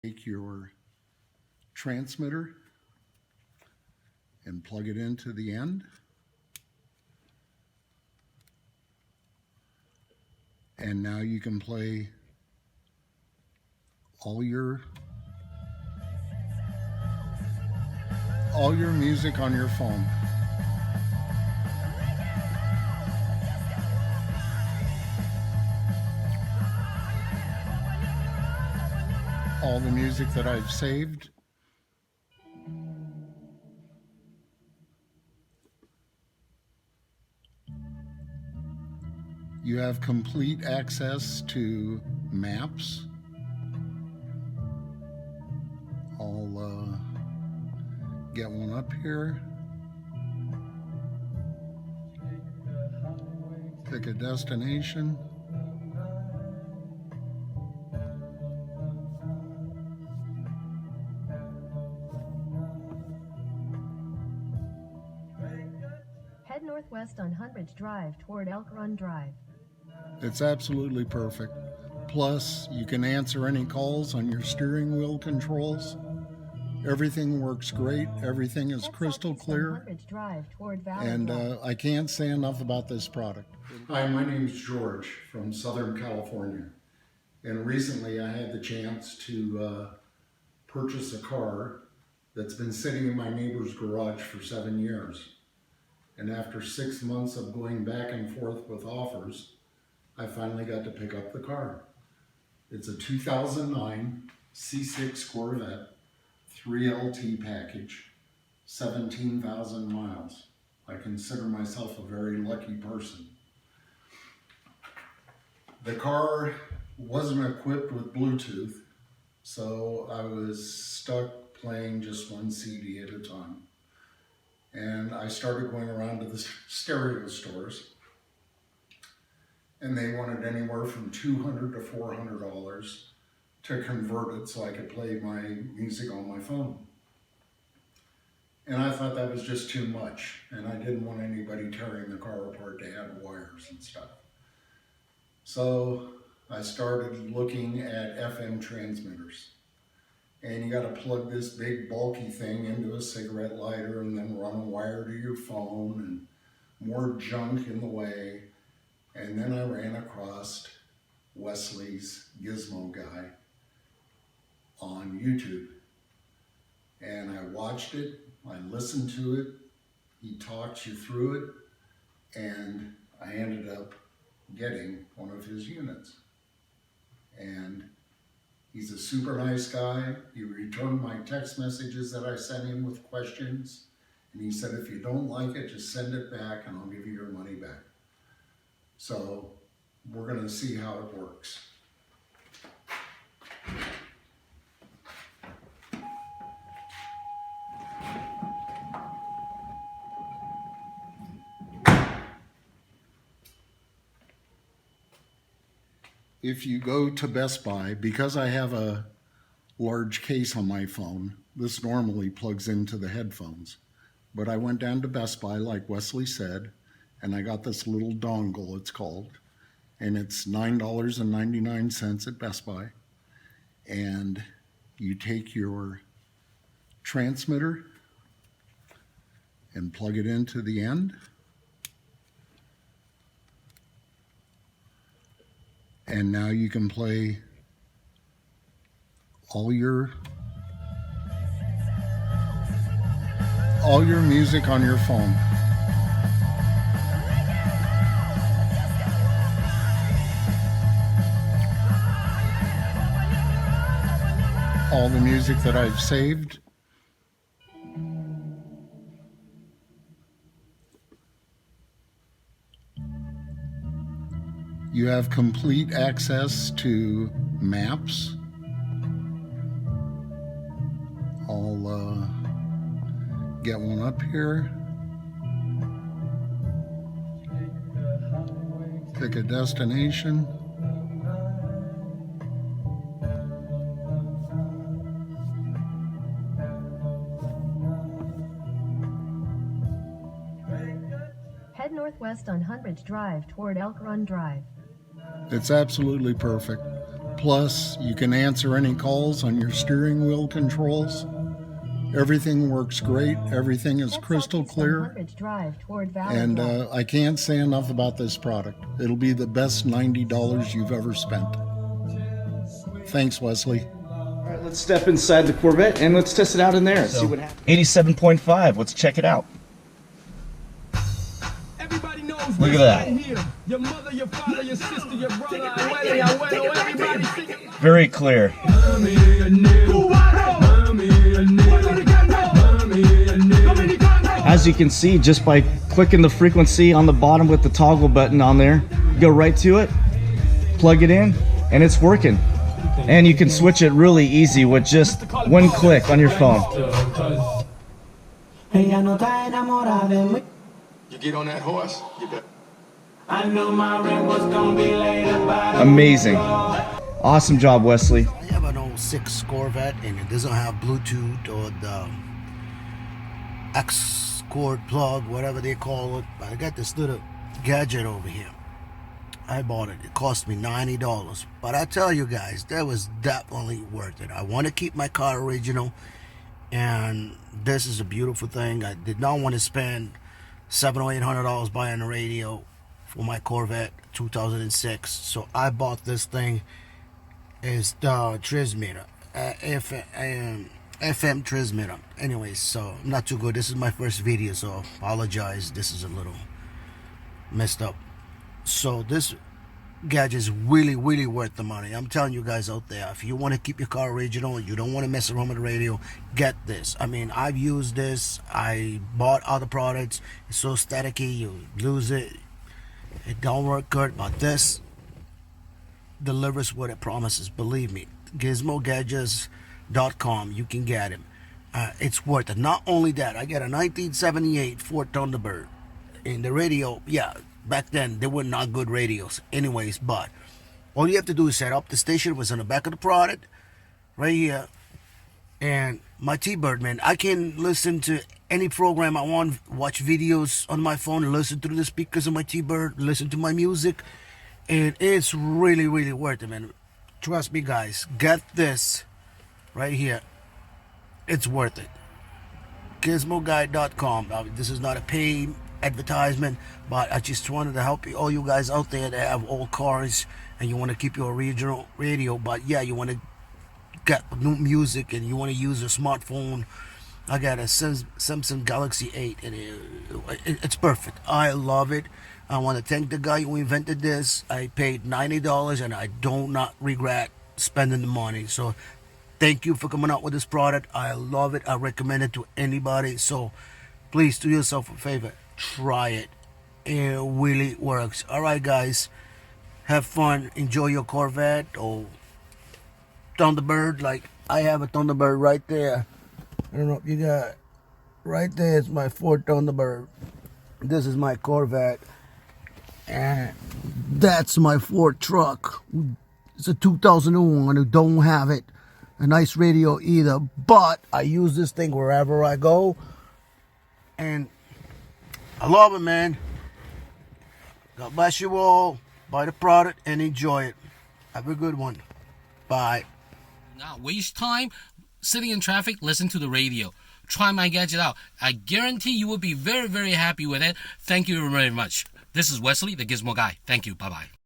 Take your transmitter and plug it into the end. And now you can play all your music on your phone. All the music that I've saved. You have complete access to maps. I'll get one up here. Pick a destination. Head northwest on Hundredge Drive toward Elk Run Drive. It's absolutely perfect. Plus, you can answer any calls on your steering wheel controls. Everything works great. Everything is crystal clear. And I can't say enough about this product. Hi, my name is George from Southern California. And recently I had the chance to purchase a car that's been sitting in my neighbor's garage for 7 years. And after 6 months of going back and forth with offers, I finally got to pick up the car. It's a 2009 C6 Corvette 3LT package, 17,000 miles. I consider myself a very lucky person. The car wasn't equipped with Bluetooth, so I was stuck playing just one CD at a time. And I started going around to the stereo stores, and they wanted anywhere from $200 to $400 to convert it so I could play my music on my phone. And I thought that was just too much, and I didn't want anybody tearing the car apart to add wires and stuff. So I started looking at FM transmitters. And you got to plug this big bulky thing into a cigarette lighter and then run a wire to your phone and more junk in the way. And then I ran across Wesley's Gizmo Guy on YouTube. And I watched it, I listened to it, he talks you through it, and I ended up getting one of his units. And he's a super nice guy. He returned my text messages that I sent him with questions. And he said, if you don't like it, just send it back and I'll give you your money back. So we're going to see how it works. If you go to Best Buy, because I have a large case on my phone, this normally plugs into the headphones. But I went down to Best Buy, like Wesley said, and I got this little dongle, it's called, and it's $9.99 at Best Buy. And you take your transmitter and plug it into the end. And now you can play all your music on your phone. All the music that I've saved. You have complete access to maps. I'll get one up here. Pick a destination. Head northwest on Hundredge Drive toward Elk Run Drive. It's absolutely perfect. Plus, you can answer any calls on your steering wheel controls. Everything works great. Everything is crystal clear. And I can't say enough about this product. It'll be the best $90 you've ever spent. Thanks, Wesley. All right, let's step inside the Corvette and let's test it out in there. See what happens. 87.5. Let's check it out. Look at that. Very clear. As you can see, just by clicking the frequency on the bottom with the toggle button on there, you go right to it, plug it in, and it's working. And you can switch it really easy with just one click on your phone. You get on that horse, you bet. I knew my ring was gonna be later by the Amazing. Awesome job, Wesley. I have an old C6 Corvette and it doesn't have Bluetooth or the X cord plug, whatever they call it. But I got this little gadget over here. I bought it. It cost me $90. But I tell you guys, that was definitely worth it. I want to keep my car original, and this is a beautiful thing. I did not want to spend $700 or $800 buying a radio for my Corvette 2006. So I bought this thing. It's the transmitter, FM transmitter. Anyways, so I'm not too good. This is my first video, so apologize. This is a little messed up. So this gadget is really worth the money. I'm telling you guys out there, if you want to keep your car original, you don't want to mess around with the radio, get this. I mean, I've used this. I bought other products. It's so staticky, you lose it. It don't work good, but this delivers what it promises. Believe me, GizmoGadgets.com, you can get him. It's worth it. Not only that, I got a 1978 Ford Thunderbird. In the radio, yeah, back then they were not good radios anyways, but all you have to do is set up the station. Was on the back of the product right here, and my T-Bird, man, I can listen to any program I want, watch videos on my phone, listen through the speakers of my T-Bird, listen to my music, and it's really worth it, man. Trust me, guys, get this right here. It's worth it. GizmoGuy.com. This is not a paid advertisement, but I just wanted to help you, all you guys out there that have old cars and you want to keep your original radio, but yeah, you want to get new music and you want to use a smartphone. I got a Samsung Galaxy 8 and it's perfect. I love it. I want to thank the guy who invented this. I paid $90 and I do not regret spending the money. So thank you for coming out with this product. I love it. I recommend it to anybody. So please do yourself a favor. Try it. It really works. Alright, guys. Have fun. Enjoy your Corvette or Thunderbird. Like I have a Thunderbird right there. I don't know if you got right there. It's my Ford Thunderbird. This is my Corvette. And that's my Ford truck. It's a 2001. I don't have it. A nice radio either. But I use this thing wherever I go. And I love it, man. God bless you all. Buy the product and enjoy it. Have a good one. Bye. Not waste time sitting in traffic. Listen to the radio. Try my gadget out. I guarantee you will be very happy with it. Thank you very much. This is Wesley, the Gizmo Guy. Thank you. Bye-bye.